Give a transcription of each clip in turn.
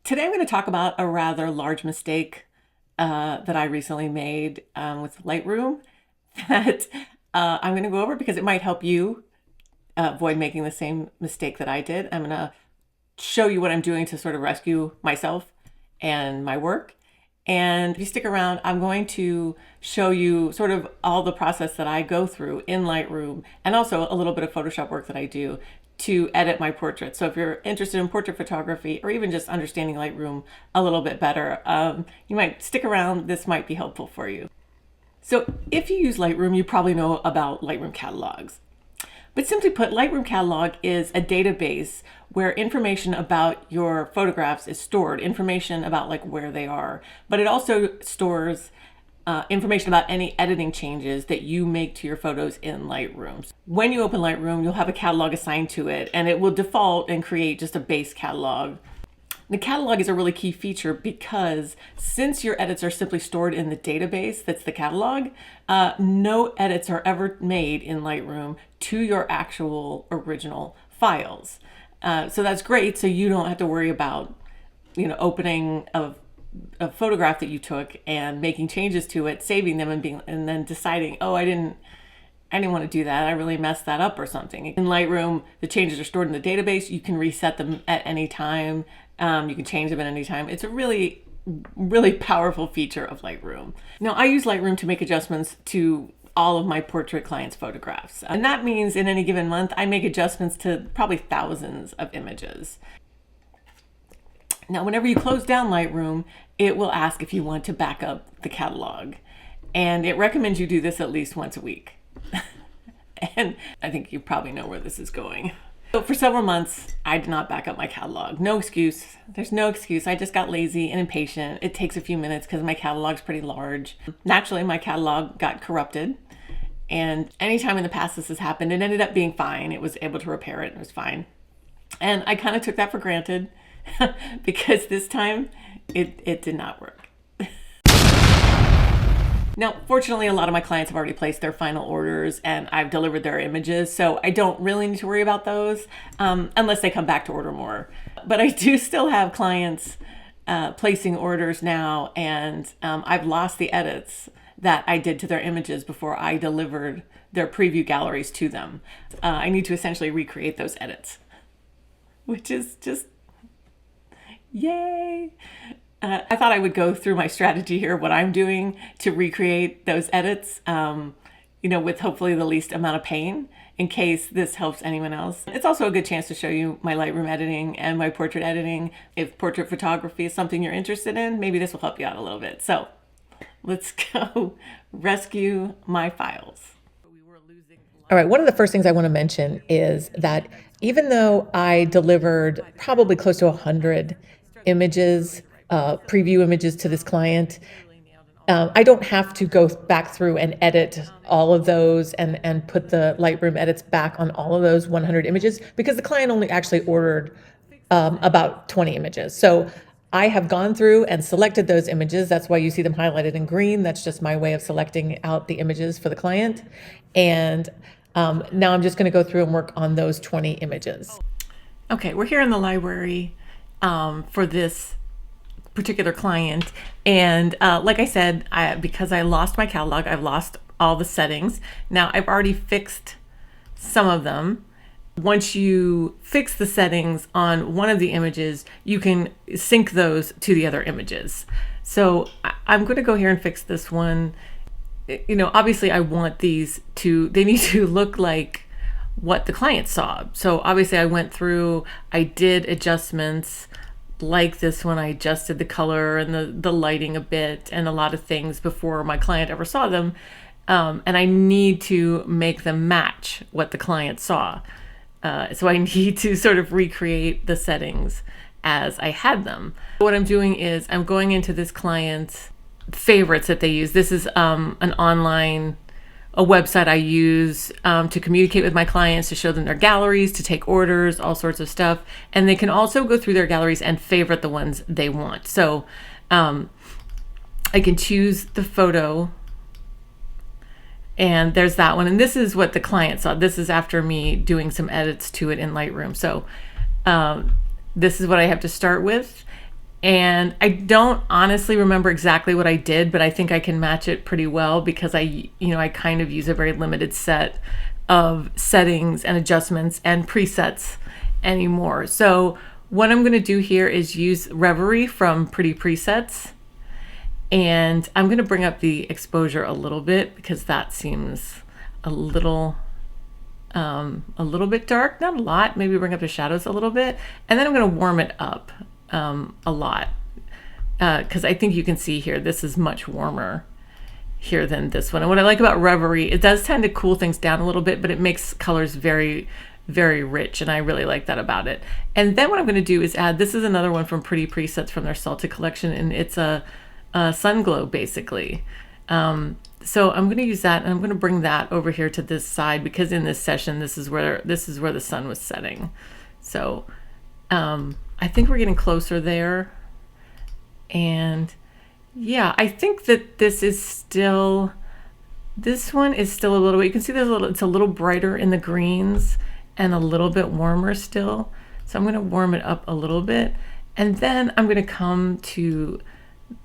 Today I'm going to talk about a rather large mistake that I recently made with Lightroom that I'm going to go over because it might help you avoid making the same mistake that I did. I'm going to show you what I'm doing to sort of rescue myself and my work. And if you stick around, I'm going to show you sort of all the process that I go through in Lightroom and also a little bit of Photoshop work that I do to edit my portraits. So if you're interested in portrait photography or even just understanding Lightroom a little bit better, you might stick around. This might be helpful for you. So if you use Lightroom, you probably know about Lightroom catalogs. But simply put, Lightroom Catalog is a database where information about your photographs is stored, information about like where they are, but it also stores information about any editing changes that you make to your photos in Lightroom. When you open Lightroom, you'll have a catalog assigned to it, and it will default and create just a base catalog. The catalog is a really key feature because since your edits are simply stored in the database that's the catalog, no edits are ever made in Lightroom to your actual original files. So that's great. So you don't have to worry about, opening a photograph that you took and making changes to it, saving them and then deciding, oh, I didn't want to do that. I really messed that up or something. In Lightroom, the changes are stored in the database. You can reset them at any time. You can change them at any time. It's a really, really powerful feature of Lightroom. Now, I use Lightroom to make adjustments to all of my portrait clients' photographs. And that means in any given month, I make adjustments to probably thousands of images. Now, whenever you close down Lightroom, it will ask if you want to back up the catalog. And it recommends you do this at least once a week. And I think you probably know where this is going. So for several months, I did not back up my catalog. No excuse. There's no excuse. I just got lazy and impatient. It takes a few minutes because my catalog's pretty large. Naturally, my catalog got corrupted. And anytime in the past this has happened, it ended up being fine. It was able to repair it. It was fine. And I kind of took that for granted because this time it did not work. Now, fortunately, a lot of my clients have already placed their final orders and I've delivered their images, so I don't really need to worry about those unless they come back to order more. But I do still have clients placing orders now, and I've lost the edits that I did to their images before I delivered their preview galleries to them. I need to essentially recreate those edits, which is just yay. I thought I would go through my strategy here, what I'm doing to recreate those edits, with hopefully the least amount of pain in case this helps anyone else. It's also a good chance to show you my Lightroom editing and my portrait editing. If portrait photography is something you're interested in, maybe this will help you out a little bit. So let's go rescue my files. All right, one of the first things I want to mention is that even though I delivered probably close to 100 images, preview images to this client, I don't have to go back through and edit all of those and put the Lightroom edits back on all of those 100 images because the client only actually ordered about 20 images. So I have gone through and selected those images. That's why you see them highlighted in green. That's just my way of selecting out the images for the client. And now I'm just going to go through and work on those 20 images. Okay, we're here in the library for this particular client, and like I said, because I lost my catalog, I've lost all the settings. Now I've already fixed some of them. Once you fix the settings on one of the images, you can sync those to the other images. So I'm going to go here and fix this one. Obviously I want they need to look like what the client saw. So obviously I went through, I did adjustments like this one. I adjusted the color and the lighting a bit and a lot of things before my client ever saw them. And I need to make them match what the client saw. So I need to sort of recreate the settings as I had them. What I'm doing is I'm going into this client's favorites that they use. This is a website I use to communicate with my clients, to show them their galleries, to take orders, all sorts of stuff. And they can also go through their galleries and favorite the ones they want. So I can choose the photo, and there's that one. And this is what the client saw. This is after me doing some edits to it in Lightroom. So this is what I have to start with. And I don't honestly remember exactly what I did, but I think I can match it pretty well because I kind of use a very limited set of settings and adjustments and presets anymore. So what I'm going to do here is use Reverie from Pretty Presets. And I'm going to bring up the exposure a little bit because that seems a little bit dark, not a lot. Maybe bring up the shadows a little bit, and then I'm going to warm it up a lot because I think you can see here this is much warmer here than this one. And what I like about Reverie, it does tend to cool things down a little bit, but it makes colors very, very rich, and I really like that about it. And then what I'm going to do is add, this is another one from Pretty Presets from their Salted collection, and it's a sun glow basically. So I'm going to use that, and I'm going to bring that over here to this side because in this session this is where the sun was setting. So I think we're getting closer there. And yeah, I think that this one is still a little bit, you can see it's a little brighter in the greens and a little bit warmer still. So I'm going to warm it up a little bit, and then I'm going to come to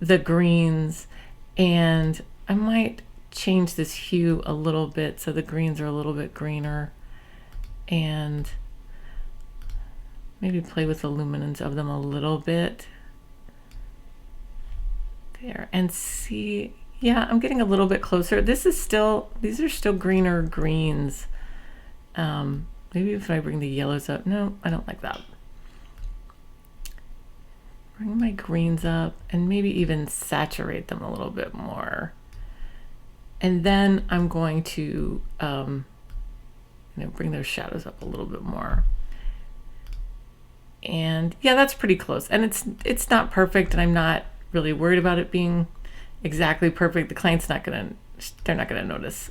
the greens, and I might change this hue a little bit so the greens are a little bit greener, and maybe play with the luminance of them a little bit there and see. Yeah, I'm getting a little bit closer. These are still greener greens. Maybe if I bring the yellows up. No, I don't like that. Bring my greens up and maybe even saturate them a little bit more. And then I'm going to bring those shadows up a little bit more. And yeah, that's pretty close. And it's not perfect, and I'm not really worried about it being exactly perfect. The client's they're not gonna notice.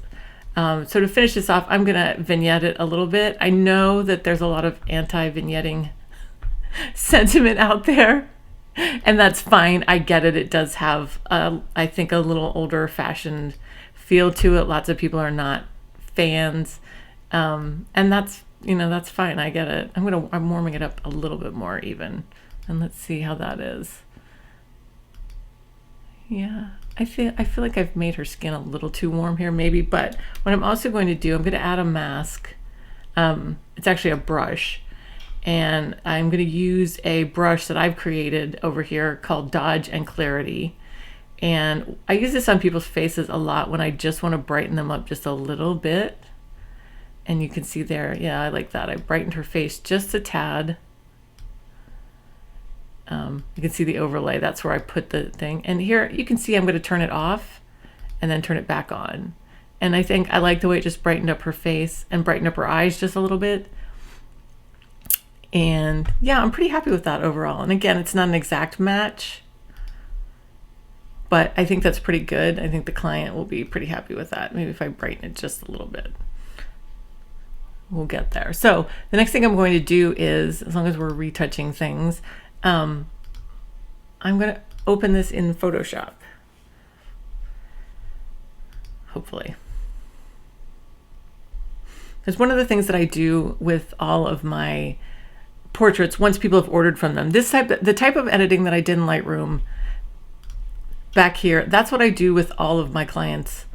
So to finish this off, I'm gonna vignette it a little bit. I know that there's a lot of anti-vignetting sentiment out there, and that's fine. I get it. It does have, I think, a little older fashioned feel to it. Lots of people are not fans, and that's fine. I get it. I'm warming it up a little bit more even, and let's see how that is. Yeah, I feel like I've made her skin a little too warm here maybe, but what I'm also going to do, I'm going to add a mask. It's actually a brush, and I'm going to use a brush that I've created over here called Dodge and Clarity. And I use this on people's faces a lot when I just want to brighten them up just a little bit. And you can see there, yeah, I like that. I brightened her face just a tad. You can see the overlay. That's where I put the thing. And here you can see I'm going to turn it off and then turn it back on. And I think I like the way it just brightened up her face and brightened up her eyes just a little bit. And yeah, I'm pretty happy with that overall. And again, it's not an exact match, but I think that's pretty good. I think the client will be pretty happy with that. Maybe if I brighten it just a little bit. We'll get there. So the next thing I'm going to do is, as long as we're retouching things, I'm going to open this in Photoshop, hopefully. Because one of the things that I do with all of my portraits, once people have ordered from them, the type of editing that I did in Lightroom back here, that's what I do with all of my clients'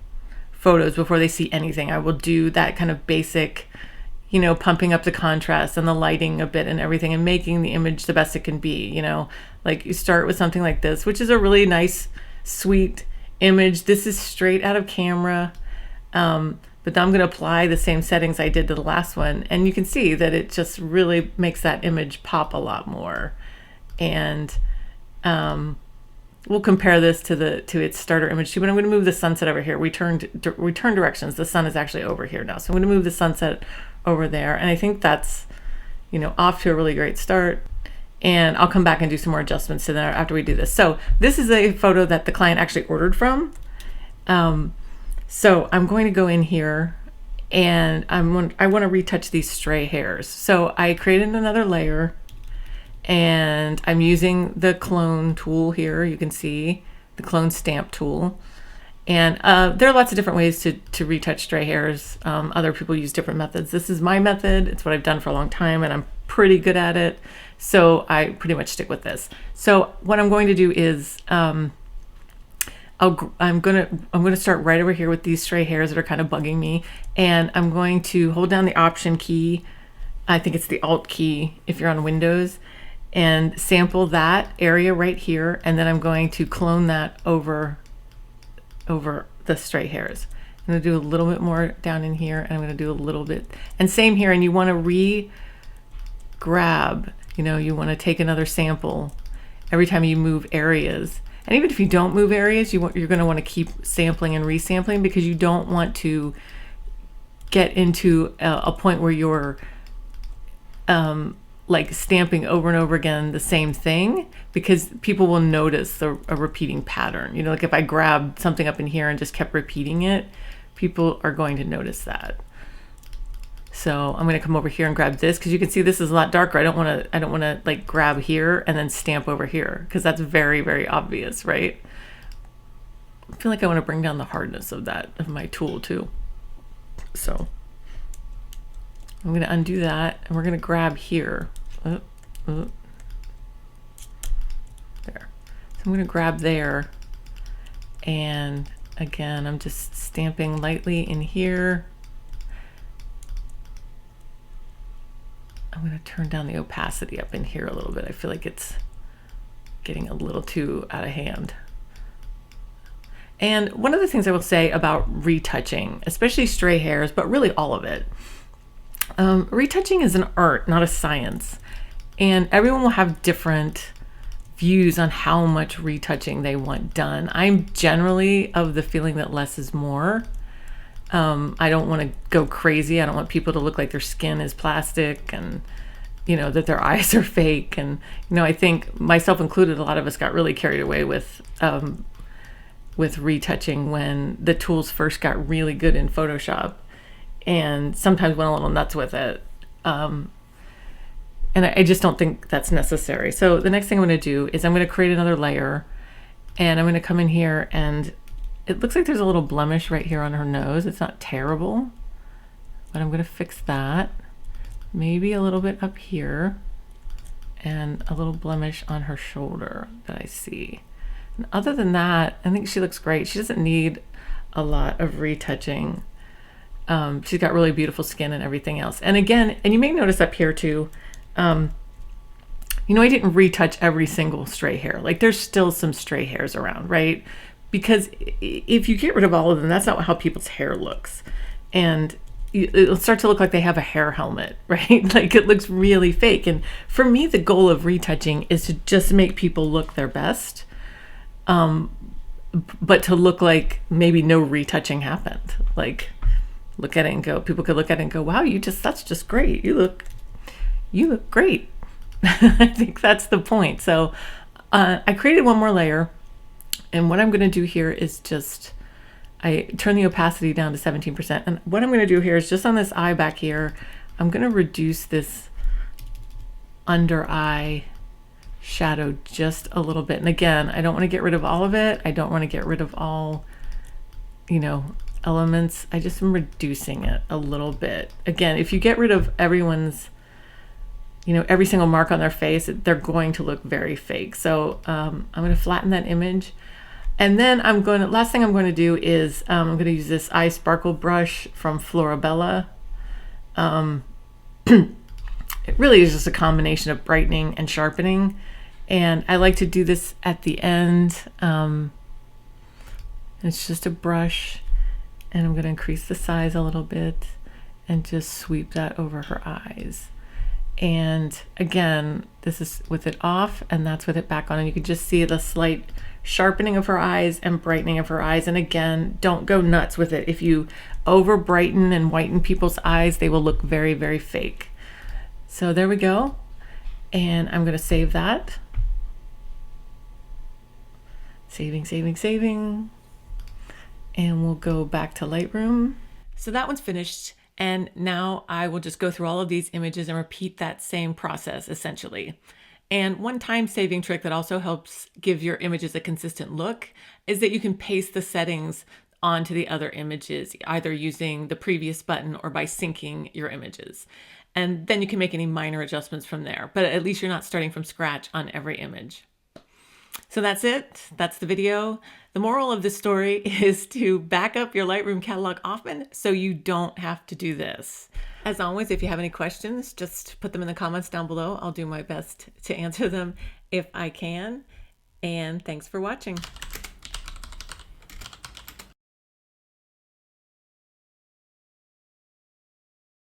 photos before they see anything. I will do that kind of basic, pumping up the contrast and the lighting a bit and everything, and making the image the best it can be. Like you start with something like this, which is a really nice, sweet image. This is straight out of camera. But then I'm going to apply the same settings I did to the last one. And you can see that it just really makes that image pop a lot more. And we'll compare this to its starter image too, but I'm going to move the sunset over here. We turn directions. The sun is actually over here now. So I'm going to move the sunset over there. And I think that's, off to a really great start. And I'll come back and do some more adjustments to that after we do this. So this is a photo that the client actually ordered from. So I'm going to go in here, and I want to retouch these stray hairs. So I created another layer, and I'm using the clone tool here. You can see the clone stamp tool. And there are lots of different ways to retouch stray hairs. Other people use different methods. This is my method. It's what I've done for a long time, and I'm pretty good at it, so I pretty much stick with this. So what I'm going to do is I'm gonna start right over here with these stray hairs that are kind of bugging me, and I'm going to hold down the Option key. I think it's the Alt key if you're on Windows, and sample that area right here, and then I'm going to clone that over the stray hairs. I'm going to do a little bit more down in here, and I'm going to do a little bit, and same here. And you want to re-grab, you want to take another sample every time you move areas. And even if you don't move areas, you're going to want to keep sampling and resampling, because you don't want to get into a point where you're like stamping over and over again the same thing, because people will notice a repeating pattern. Like if I grabbed something up in here and just kept repeating it, people are going to notice that. So I'm going to come over here and grab this, because you can see this is a lot darker. I don't want to like grab here and then stamp over here, because that's very, very obvious, right? I feel like I want to bring down the hardness of my tool too. So I'm going to undo that, and we're going to grab here. There. So I'm going to grab there, and again, I'm just stamping lightly in here. I'm going to turn down the opacity up in here a little bit. I feel like it's getting a little too out of hand. And one of the things I will say about retouching, especially stray hairs, but really all of it, retouching is an art, not a science. And everyone will have different views on how much retouching they want done. I'm generally of the feeling that less is more. I don't want to go crazy. I don't want people to look like their skin is plastic, and that their eyes are fake. And I think, myself included, a lot of us got really carried away with retouching when the tools first got really good in Photoshop, and sometimes went a little nuts with it. And I just don't think that's necessary. So the next thing I'm going to do is I'm going to create another layer, and I'm going to come in here, and it looks like there's a little blemish right here on her nose. It's not terrible, but I'm going to fix that. Maybe a little bit up here, and a little blemish on her shoulder that I see. And other than that, I think she looks great. She doesn't need a lot of retouching. She's got really beautiful skin and everything else. And again, and you may notice up here too, I didn't retouch every single stray hair. Like, there's still some stray hairs around, right? Because if you get rid of all of them, that's not how people's hair looks. And it'll start to look like they have a hair helmet, right? Like, it looks really fake. And for me, the goal of retouching is to just make people look their best, but to look like maybe no retouching happened. Like, look at it and go, people could look at it and go, wow, that's just great. You look great. I think that's the point. So I created one more layer, and what I'm going to do here is I turn the opacity down to 17%. And what I'm going to do here is, just on this eye back here, I'm going to reduce this under eye shadow just a little bit. And again, I don't want to get rid of all of it. I don't want to get rid of all, elements. I just am reducing it a little bit. Again, if you get rid of everyone's, every single mark on their face, they're going to look very fake. So I'm going to flatten that image. And then last thing I'm going to do is I'm going to use this eye sparkle brush from Florabella. It really is just a combination of brightening and sharpening. And I like to do this at the end. It's just a brush, and I'm going to increase the size a little bit and just sweep that over her eyes. And again, this is with it off, and that's with it back on, and you can just see the slight sharpening of her eyes and brightening of her eyes. And again, don't go nuts with it. If you over brighten and whiten people's eyes, they will look very, very fake. So there we go. And I'm going to save that. Saving. And we'll go back to Lightroom. So that one's finished. And now I will just go through all of these images and repeat that same process essentially. And one time saving trick that also helps give your images a consistent look is that you can paste the settings onto the other images, either using the previous button or by syncing your images. And then you can make any minor adjustments from there. But at least you're not starting from scratch on every image. So that's it. That's the video. The moral of this story is to back up your Lightroom catalog often so you don't have to do this. As always, if you have any questions, just put them in the comments down below. I'll do my best to answer them if I can. And thanks for watching.